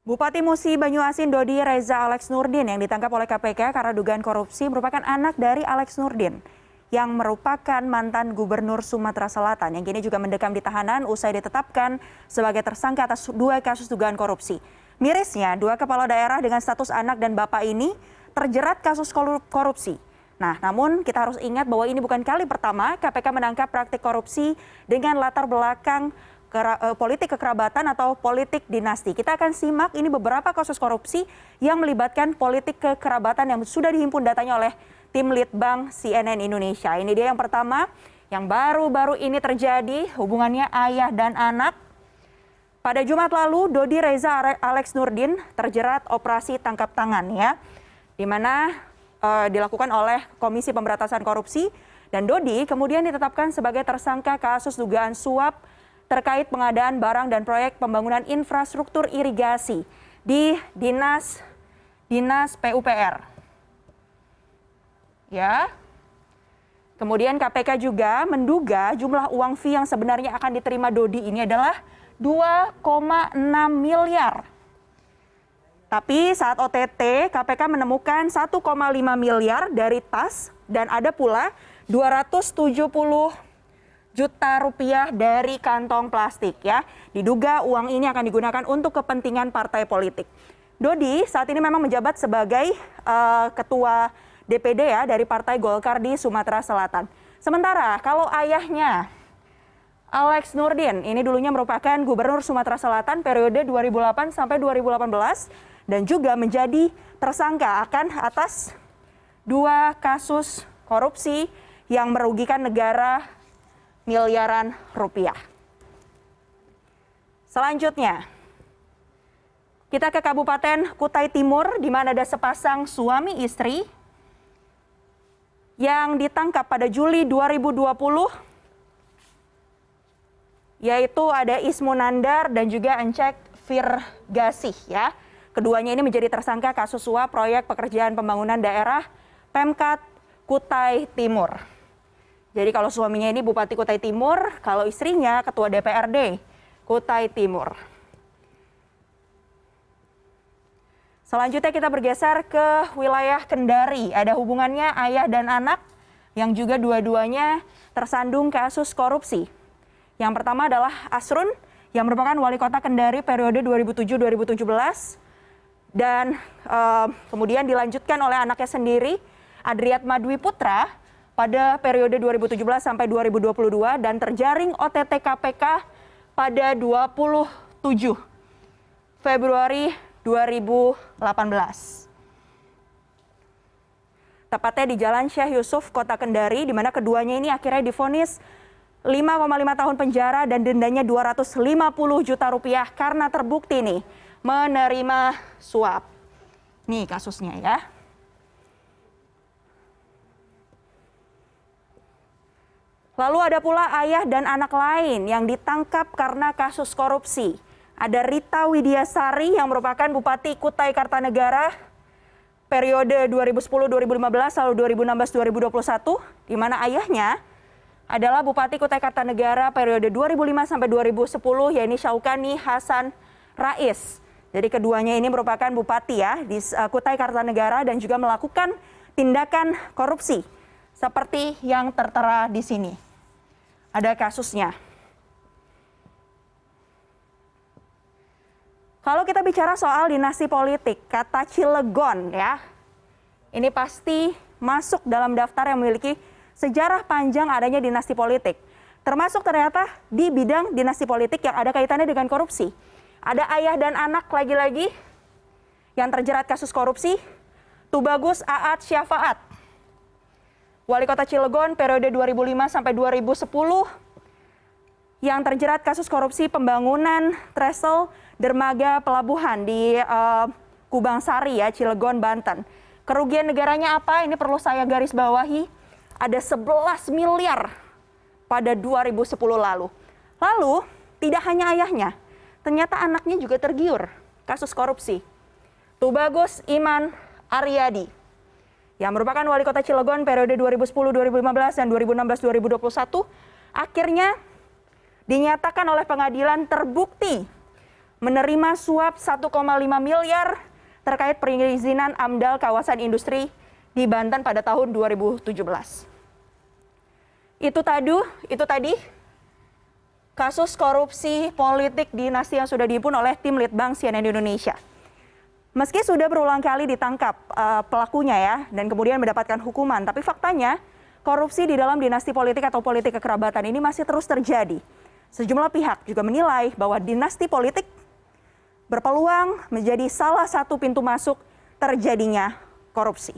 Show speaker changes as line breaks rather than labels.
Bupati Musi Banyuasin Dodi Reza Alex Nurdin yang ditangkap oleh KPK karena dugaan korupsi merupakan anak dari Alex Nurdin yang merupakan mantan Gubernur Sumatera Selatan yang kini juga mendekam di tahanan usai ditetapkan sebagai tersangka atas dua kasus dugaan korupsi. Mirisnya, dua kepala daerah dengan status anak dan bapak ini terjerat kasus korupsi. Nah, namun kita harus ingat bahwa ini bukan kali pertama KPK menangkap praktik korupsi dengan latar belakang politik kekerabatan atau politik dinasti. Kita akan simak ini beberapa kasus korupsi yang melibatkan politik kekerabatan yang sudah dihimpun datanya oleh tim Litbang CNN Indonesia. Ini dia yang pertama, yang baru-baru ini terjadi hubungannya ayah dan anak. Pada Jumat lalu, Dodi Reza Alex Nurdin terjerat operasi tangkap tangan ya, di mana dilakukan oleh Komisi Pemberantasan Korupsi dan Dodi kemudian ditetapkan sebagai tersangka kasus dugaan suap terkait pengadaan barang dan proyek pembangunan infrastruktur irigasi di Dinas PUPR. Ya. Kemudian KPK juga menduga jumlah uang fee yang sebenarnya akan diterima Dodi ini adalah 2,6 miliar. Tapi saat OTT, KPK menemukan 1,5 miliar dari tas dan ada pula 270 juta rupiah dari kantong plastik ya. Diduga uang ini akan digunakan untuk kepentingan partai politik. Dodi saat ini memang menjabat sebagai ketua DPD ya dari Partai Golkar di Sumatera Selatan. Sementara kalau ayahnya Alex Nurdin ini dulunya merupakan Gubernur Sumatera Selatan periode 2008 sampai 2018 dan juga menjadi tersangka atas dua kasus korupsi yang merugikan negara miliaran rupiah. Selanjutnya, kita ke Kabupaten Kutai Timur di mana ada sepasang suami istri yang ditangkap pada Juli 2020, yaitu ada Ismunandar dan juga Encek Virgasih ya. Keduanya ini menjadi tersangka kasus suap proyek pekerjaan pembangunan daerah Pemkat Kutai Timur. Jadi kalau suaminya ini Bupati Kutai Timur, kalau istrinya Ketua DPRD Kutai Timur. Selanjutnya kita bergeser ke wilayah Kendari. Ada hubungannya ayah dan anak yang juga dua-duanya tersandung kasus korupsi. Yang pertama adalah Asrun yang merupakan wali kota Kendari periode 2007-2017. Dan kemudian dilanjutkan oleh anaknya sendiri, Adriatma Dwi Putra, pada periode 2017 sampai 2022 dan terjaring OTT KPK pada 27 Februari 2018. Tepatnya di Jalan Syekh Yusuf, Kota Kendari, di mana keduanya ini akhirnya divonis 5,5 tahun penjara dan dendanya 250 juta rupiah karena terbukti nih menerima suap. Nih kasusnya ya. Lalu ada pula ayah dan anak lain yang ditangkap karena kasus korupsi. Ada Rita Widiasari yang merupakan Bupati Kutai Kartanegara periode 2010-2015 lalu 2016-2021, di mana ayahnya adalah Bupati Kutai Kartanegara periode 2005 sampai 2010, yaitu Syaukani Hasan Rais. Jadi keduanya ini merupakan bupati ya di Kutai Kartanegara dan juga melakukan tindakan korupsi seperti yang tertera di sini. Ada kasusnya. Kalau kita bicara soal dinasti politik, kata Cilegon ya, ini pasti masuk dalam daftar yang memiliki sejarah panjang adanya dinasti politik. Termasuk ternyata di bidang dinasti politik yang ada kaitannya dengan korupsi. Ada ayah dan anak lagi-lagi yang terjerat kasus korupsi, Tubagus Aat Syafaat, Wali Kota Cilegon periode 2005 sampai 2010 yang terjerat kasus korupsi pembangunan tresel dermaga pelabuhan di Kubang Sari ya, Cilegon, Banten. Kerugian negaranya apa? Ini perlu saya garis bawahi. Ada 11 miliar pada 2010 lalu. Lalu tidak hanya ayahnya, ternyata anaknya juga tergiur kasus korupsi. Tubagus Iman Aryadi yang merupakan wali kota Cilegon periode 2010-2015 dan 2016-2021, akhirnya dinyatakan oleh pengadilan terbukti menerima suap 1,5 miliar terkait perizinan AMDAL kawasan industri di Banten pada tahun 2017. Itu tadi kasus korupsi politik dinasti yang sudah dihimpun oleh tim Litbang CNN Indonesia. Meski sudah berulang kali ditangkap pelakunya ya, dan kemudian mendapatkan hukuman, tapi faktanya korupsi di dalam dinasti politik atau politik kekerabatan ini masih terus terjadi. Sejumlah pihak juga menilai bahwa dinasti politik berpeluang menjadi salah satu pintu masuk terjadinya korupsi.